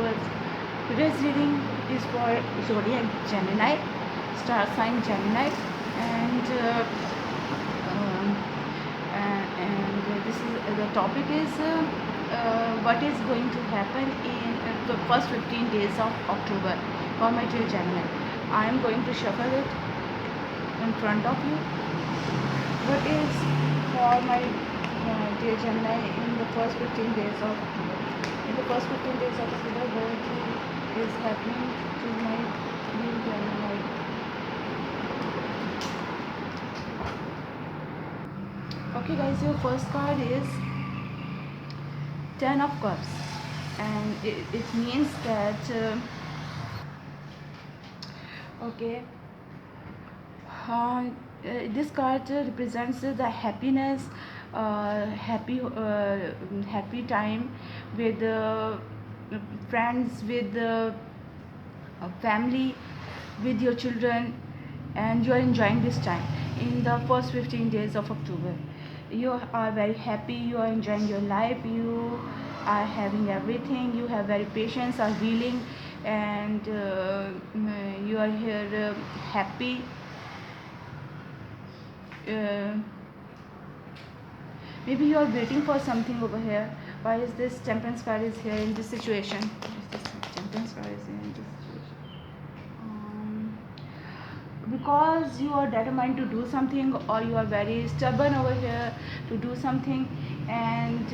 viewers. Today's reading is for zodiac Gemini, star sign Gemini, and um, and this is the topic is what is going to happen in the first 15 days of October for my dear Gemini. I am going to shuffle it in front of you. What is for my dear Gemini in the first 15 days of October? What is happening to my dear Gemini? Okay, guys, your first card is Ten of Cups, and it means that okay. This card represents the happiness, happy time with friends, with family, with your children, and you are enjoying this time in the first 15 days of October. You are very happy, you are enjoying your life, you are having everything, you have very patience, are healing, and you are here happy. Maybe you are waiting for something over here. Why is this Temperance card is here in this situation? Why is this Temperance card is here in this situation? Because you are determined to do something, or you are very stubborn over here to do something, and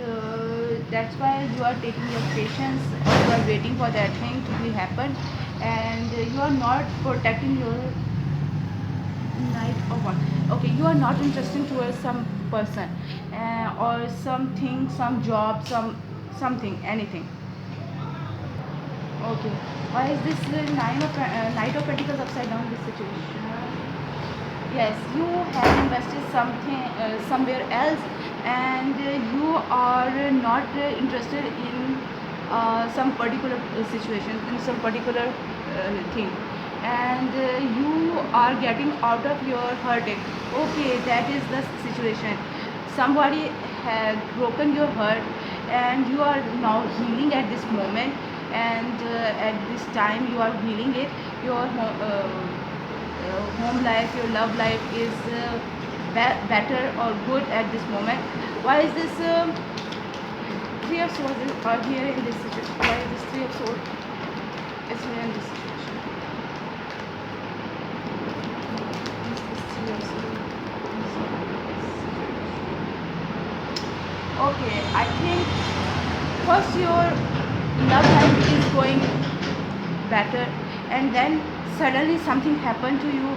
that's why you are taking your patience, or you are waiting for that thing to be happen, and you are not protecting your night or what. Okay, you are not interested towards some person or something, some job, something, anything. Okay, why is this Knight of Pentacles upside down this situation? Yes, you have invested something somewhere else, and you are not interested in some particular situation, in some particular thing, and you are getting out of your heartache. Okay, that is the situation. Somebody had broken your heart, and you are now healing at this moment, and at this time you are healing it. Your home life, your love life is better or good at this moment. Why is this Three of Swords are here in this situation? Why is this Three of Swords is here in this situation? Is this Three of Swords? Okay, I think first your love life is going better, and then suddenly something happened to you,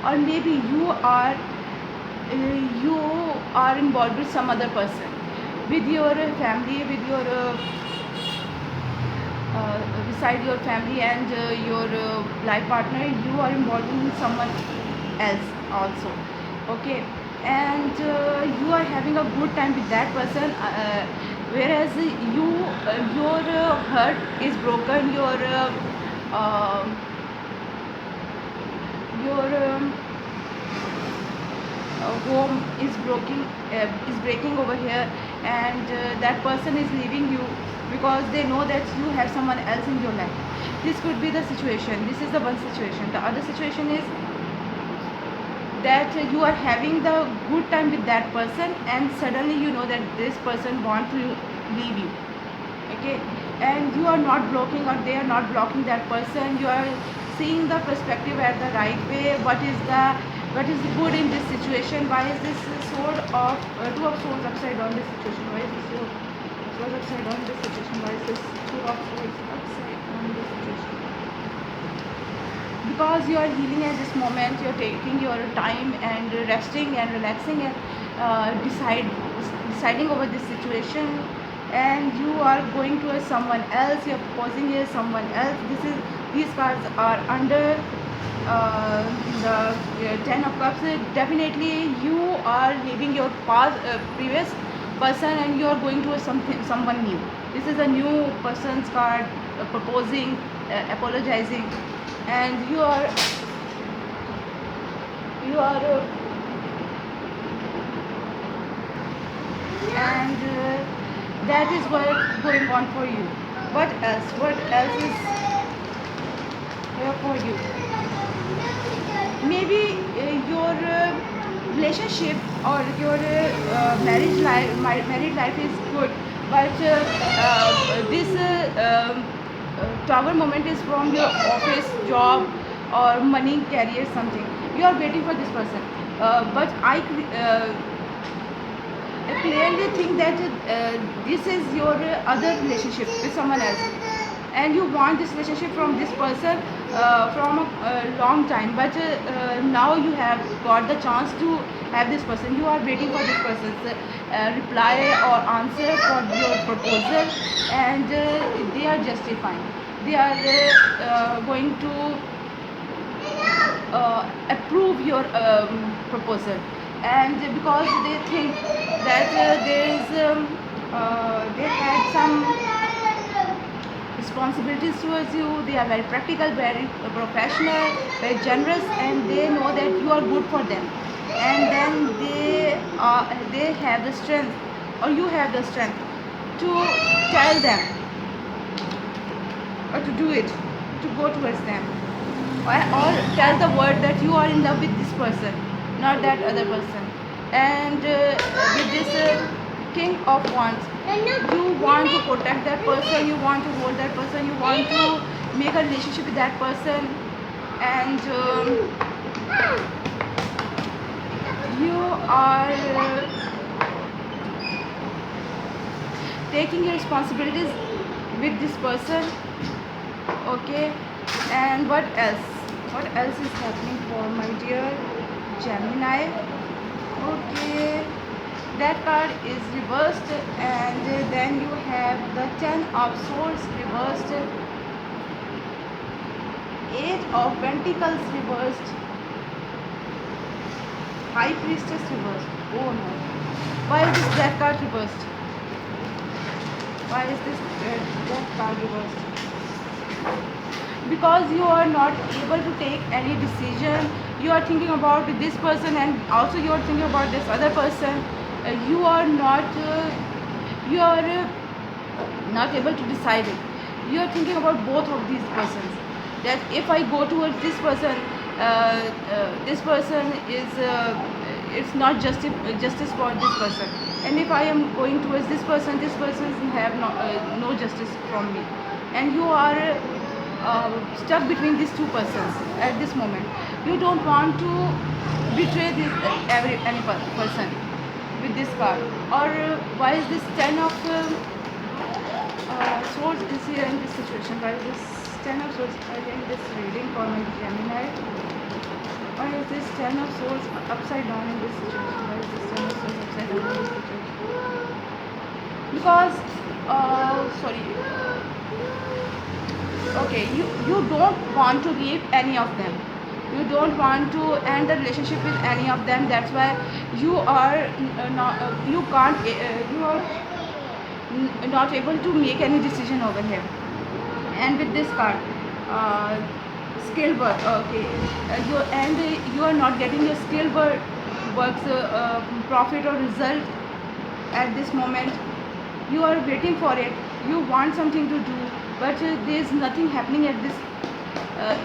or maybe you are involved with some other person, with your family, with your beside your family and your life partner, you are involved in someone else also. Okay, and you are having a good time with that person, whereas your heart is broken, your home is breaking over here, and that person is leaving you because they know that you have someone else in your life. This could be the situation. This is the one situation. The other situation is that you are having the good time with that person, and suddenly you know that this person want to leave you. Okay, and you are not blocking, or they are not blocking that person. You are seeing the perspective at the right way. What is good in this situation? Why is this Two of Swords upside down this situation? Why is this Swords upside down this situation? Why is this Two of Swords upside down this situation? Because you are healing at this moment, you are taking your time and resting and relaxing, and deciding over this situation, and you are going to someone else, you are proposing someone else. These cards are under the Ten of Cups. Definitely you are leaving your previous person, and you are going to someone new. This is a new person's card, proposing, apologizing, and you are and that is what going on for you. What else is here for you? Maybe your relationship or your married life is good, but this tower moment is from your office job or money career something. You are waiting for this person, but I clearly think that this is your other relationship with someone else, and you want this relationship from this person from a long time, but now you have got the chance to have this person. You are waiting for this person's reply or answer for your proposal, and they are justifying. They are going to approve your proposal, and because they think that they had some responsibilities towards you. They are very practical, very professional, very generous, and they know that you are good for them, and then they have the strength, or you have the strength to tell them or to do it, to go towards them, or tell the word that you are in love with this person, not that other person. And with this king of wands, you want to protect that person, you want to hold that person, you want to make a relationship with that person, and you are taking your responsibilities with this person. Okay, and what else is happening for my dear Gemini? Okay, that card is reversed, and then you have the 10 of swords reversed, 8 of pentacles reversed, high priestess reversed. Oh no, why is this death card reversed? Why is this death card reversed? Because you are not able to take any decision. You are thinking about this person, and also you are thinking about this other person. You are not able to decide it. You are thinking about both of these persons, that if I go towards this person is it's not justice for this person, and if I am going towards this person have no justice from me, and you are stuck between these two persons at this moment. You don't want to betray any person with this card. Or why is this 10 of swords is here in this situation? Why is this 10 of swords in this reading for my Gemini? Why is this 10 of swords upside down in this situation? Why is this 10 of swords upside down in this situation? Because sorry, okay, you don't want to leave any of them, you don't want to end the relationship with any of them. That's why you are you can't you are not able to make any decision over here. And with this card, skill work, okay, you are not getting your skill works profit or result at this moment. You are waiting for it, you want something to do, but there is nothing happening at this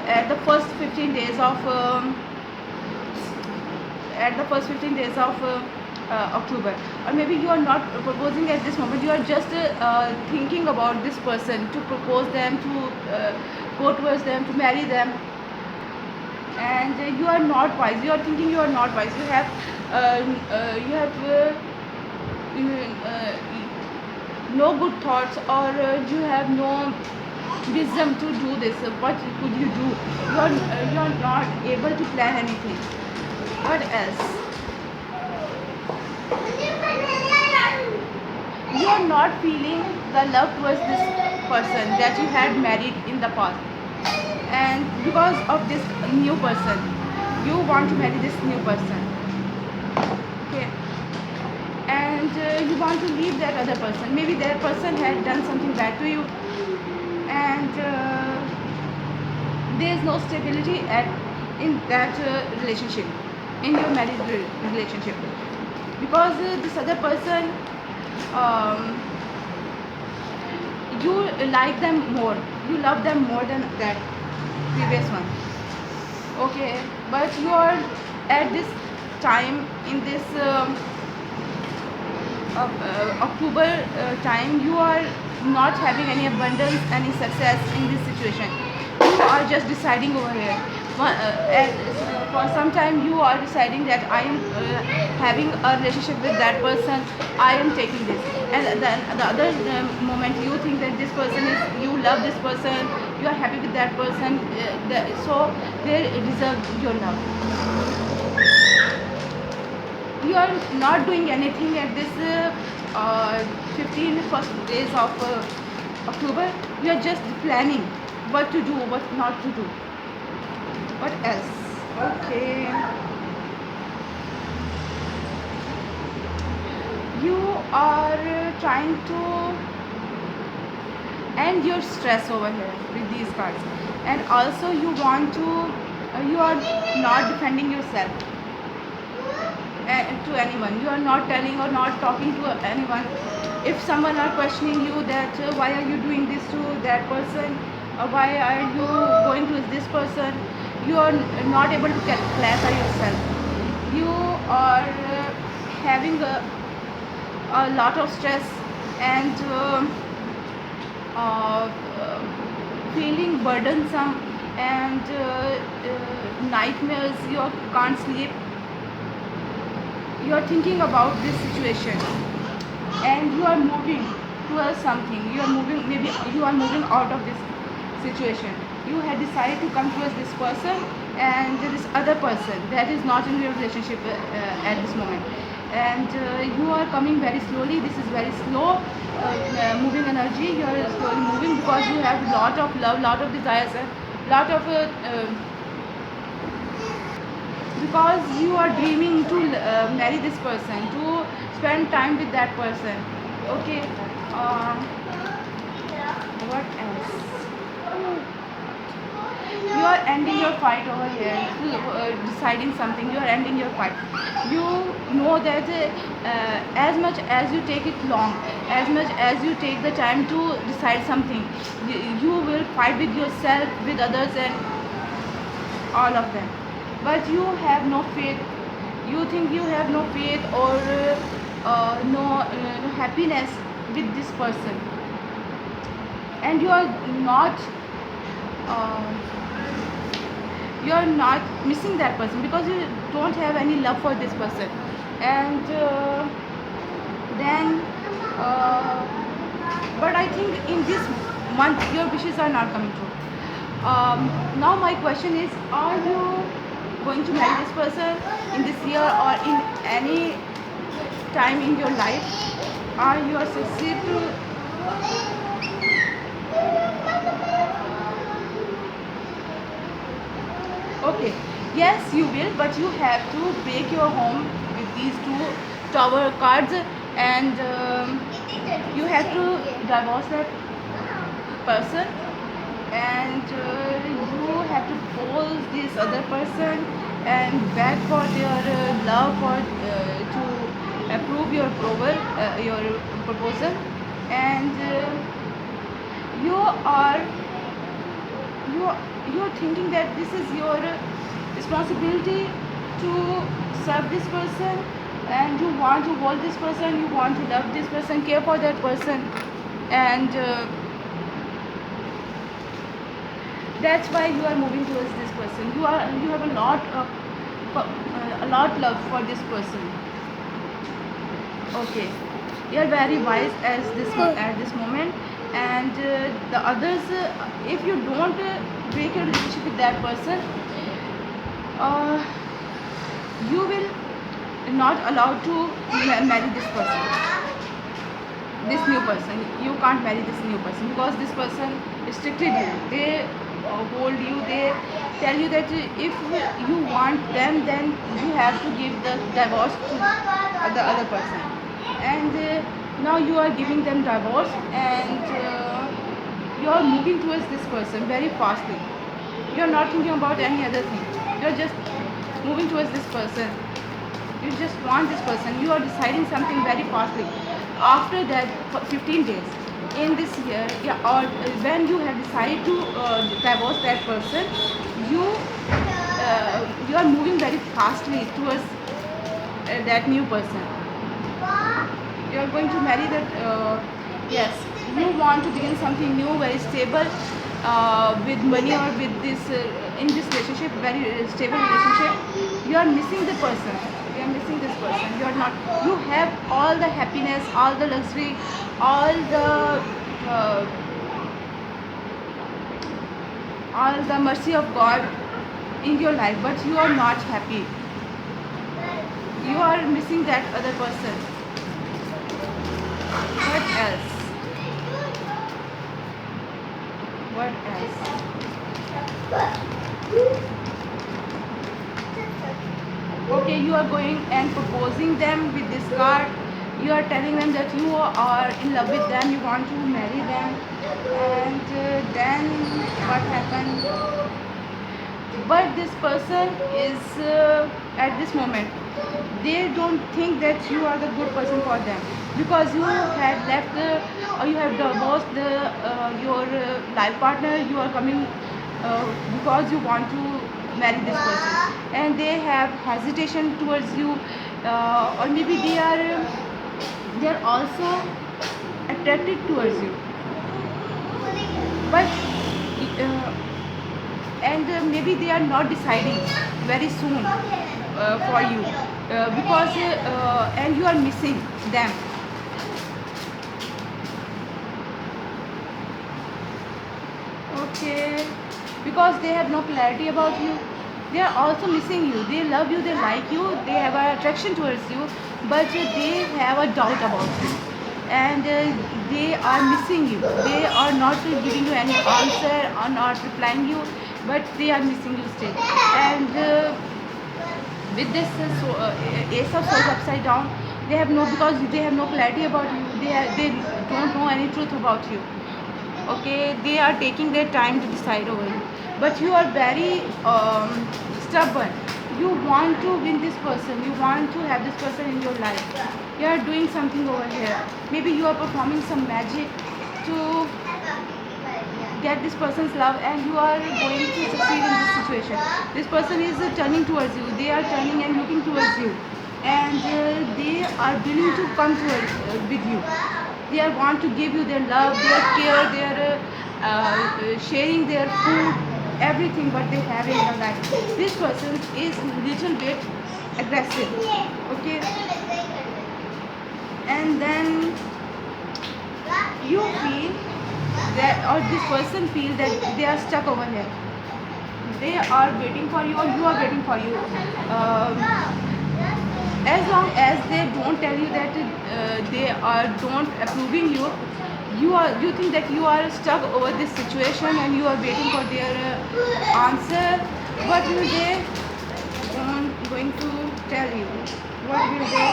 at the first 15 days of October. Or maybe you are not proposing at this moment, you are just thinking about this person, to propose them, to go towards them, to marry them, and you are not wise. You are thinking you are not wise. You have no good thoughts, or you have no wisdom to do this. What could you do? You are not able to plan anything. What else? You are not feeling the love towards this person that you had married in the past, and because of this new person, you want to marry this new person. Okay, and you want to leave that other person. Maybe that person had done something bad to you, and there is no stability in that relationship, in your marriage relationship, because this other person, you like them more, you love them more than that previous one. Okay, but you are at this time in this October time, you are not having any abundance, any success in this situation. You are just deciding over here. For some time, you are deciding that I am having a relationship with that person. I am taking this, and then the other moment you think that this person is, you love this person, you are happy with that person, so they deserve your love. You are not doing anything at this 15 first days of October. You are just planning what to do, what not to do. What else? Okay. You are trying to end your stress over here with these cards, and also you want to, you are not defending yourself to anyone. You are not telling or not talking to anyone. If someone are questioning you that why are you doing this to that person, or why are you going to this person, you are not able to clarify yourself. You are having a lot of stress and feeling burdensome and nightmares. You can't sleep. You are thinking about this situation, and you are moving towards something. You are moving, maybe you are moving out of this situation. You had decided to come towards this person and this other person that is not in your relationship at this moment, and you are coming very slowly. This is very slow moving energy. You are slowly moving because you have lot of love, lot of desires, lot of because you are dreaming to marry this person, to spend time with that person. Okay. What else? You are ending your fight over here, deciding something. You are ending your fight. You know that as much as you take it long, as much as you take the time to decide something, you will fight with yourself, with others, and all of them. But you have no faith. You think you have no faith or no happiness with this person, and you are not missing that person because you don't have any love for this person. And then but I think in this month your wishes are not coming true. Now my question is, are you going to marry this person in this year or in any time in your life? Are you succeed to okay, yes you will, but you have to break your home with these two tower cards, and you have to divorce that person, and you have to pose this other person and beg for their love for to approve your proposal, and you are you're thinking that this is your responsibility to serve this person, and you want to hold this person, you want to love this person, care for that person, and that's why you are moving towards this person. You have a lot love for this person. Okay, you are very wise at this moment, and the others, if you don't break your relationship with that person, you will not allowed to marry this person, this new person. You can't marry this new person because this person restricted you. They hold you. They tell you that if you want them, then you have to give the divorce to the other person, and now you are giving them divorce, and you are moving towards this person very fastly. You are not thinking about any other thing. You are just moving towards this person. You just want this person. You are deciding something very fastly. After that, for 15 days, in this year, yeah, or when you have decided to divorce that person, you you are moving very fastly towards that new person. You are going to marry that. Yes, you want to begin something new, very stable, with money, or with this in this relationship, very stable relationship. You are missing the person. You are missing this person. You are not. You have all the happiness, all the luxury, uh, all the mercy of God in your life, but you are not happy. You are missing that other person. What else? What else? Okay, you are going and proposing them with this card. You are telling them that you are in love with them, you want to marry them, and then what happened? But this person is at this moment, they don't think that you are the good person for them, because you had left or you have divorced your life partner. You are coming because you want to marry this person, and they have hesitation towards you, or maybe they are also attracted towards you, but uh, and maybe they are not deciding very soon for you, because and you are missing them. Okay, because they have no clarity about you. They are also missing you. They love you, they like you, they have an attraction towards you, but they have a doubt about you, and they are missing you. They are not giving you any answer or not replying you, but they are missing you still. And with this ace of swords upside down, they have no, because they have no clarity about you. They don't know any truth about you. Okay, they are taking their time to decide over you, but you are very stubborn. You want to win this person, you want to have this person in your life. You are doing something over here. Maybe you are performing some magic to get this person's love, and you are going to succeed in this situation. This person is turning towards you. They are turning and looking towards you, and they are willing to come towards with you. They are want to give you their love, their care, their sharing their food, everything what they have in their life. This person is little bit aggressive. Okay, and then you feel that, or this person feel that they are stuck over here. They are waiting for you, or you are waiting for you. As long as they don't tell you that they are don't approving you, you think that you are stuck over this situation, and you are waiting for their answer. What will they going to tell you? What will they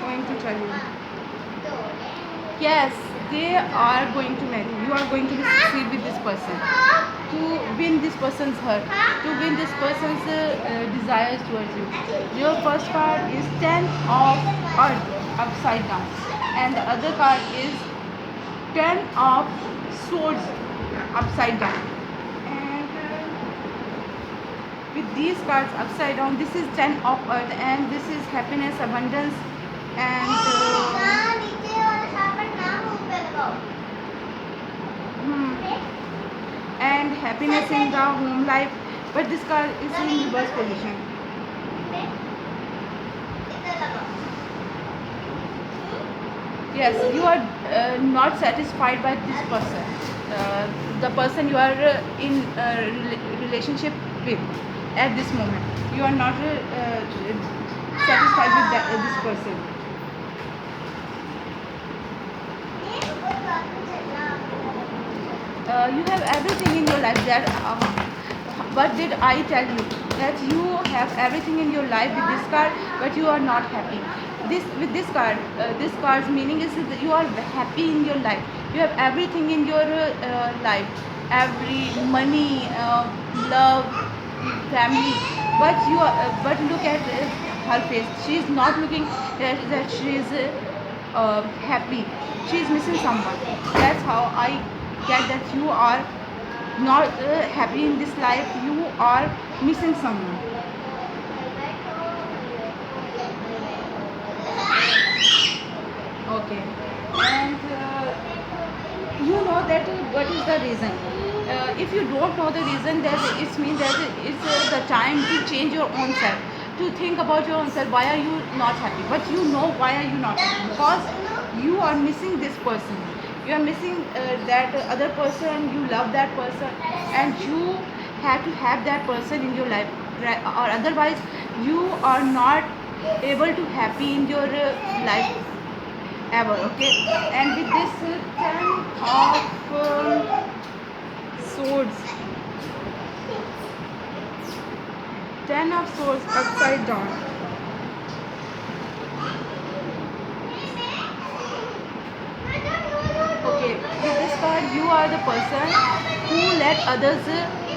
going to tell you? Yes, they are going to marry. You are going to succeed with this person, to win this person's heart, to win this person's desires towards you. Your first card is 10 of Earth upside down, and the other card is 10 of Swords upside down. And with these cards upside down, this is 10 of Earth, and this is happiness, abundance, and and happiness in the home life. But this card is in reverse position. Yes, you are not satisfied by this person, the person you are in relationship with at this moment. You are not satisfied with this person. You have everything in your life. That what did I tell you? That you have everything in your life with this card, but you are not happy. With this card, this card's meaning is that you are happy in your life. You have everything in your life, every money, love, family. But but look at her face. She is not looking that she is happy. She is missing someone. That's how I get that you are not happy in this life. You are missing someone. Okay. And you know that what is the reason. If you don't know the reason, that it means that it's the time to change your own self, to think about your own self. Why are you not happy? But you know why are you not happy? Because you are missing this person. You are missing that other person. You love that person, and you have to have that person in your life, or otherwise you are not able to happy in your life ever. Okay. And with this 10 of swords, 10 of swords upside down. Okay, with this card you are the person who let others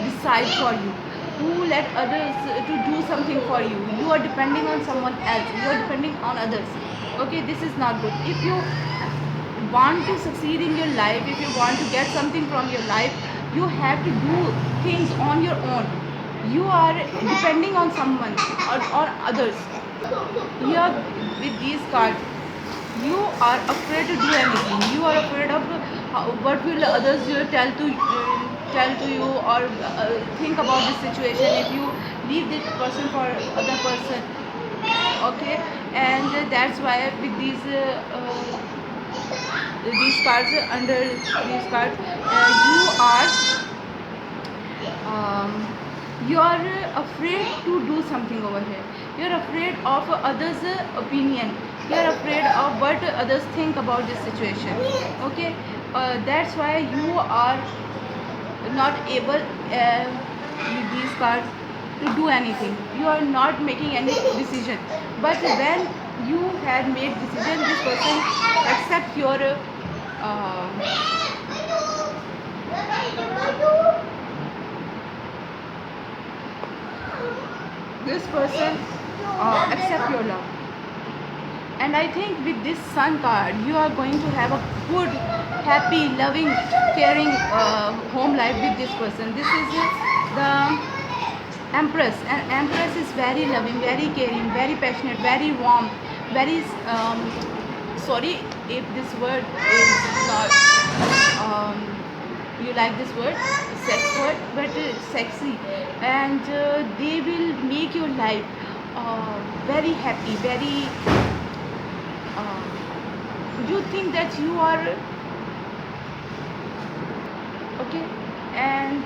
decide for you, who let others to do something for you. You are depending on someone else, you are depending on others. Okay, this is not good. If you want to succeed in your life, if you want to get something from your life, you have to do things on your own. You are depending on someone or others. Here with these cards, you are afraid to do anything. You are afraid of what will others tell to you, or think about this situation if you leave this person for other person. Okay. And that's why with these cards, under these cards, you are afraid to do something over here. You are afraid of others' opinion. You are afraid of what others think about this situation. Okay. That's why you are not able with these cards to do anything. You are not making any decision. But when you had made decision, this person accept your this person accept your love. And I think with this sun card, you are going to have a good, happy, loving, caring home life with this person. This is the Empress, and Empress is very loving, very caring, very passionate, very warm, very sorry if this word is not you like this word, sex word, but sexy. And they will make your life very happy, very you think that you are okay. And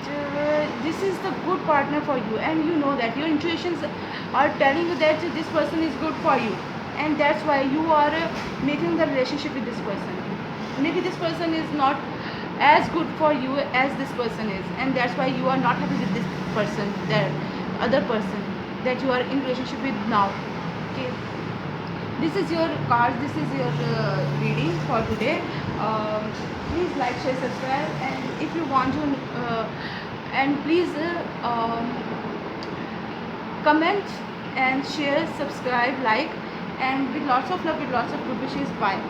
this is the good partner for you, and you know that your intuitions are telling you that this person is good for you, and that's why you are making the relationship with this person. Maybe this person is not as good for you as this person is, and that's why you are not happy with this person, the other person that you are in relationship with now. Okay. This is your cards, this is your reading for today. Please like, share, subscribe, and if you want to and please comment and share, subscribe, like, and with lots of love, with lots of good wishes. Bye.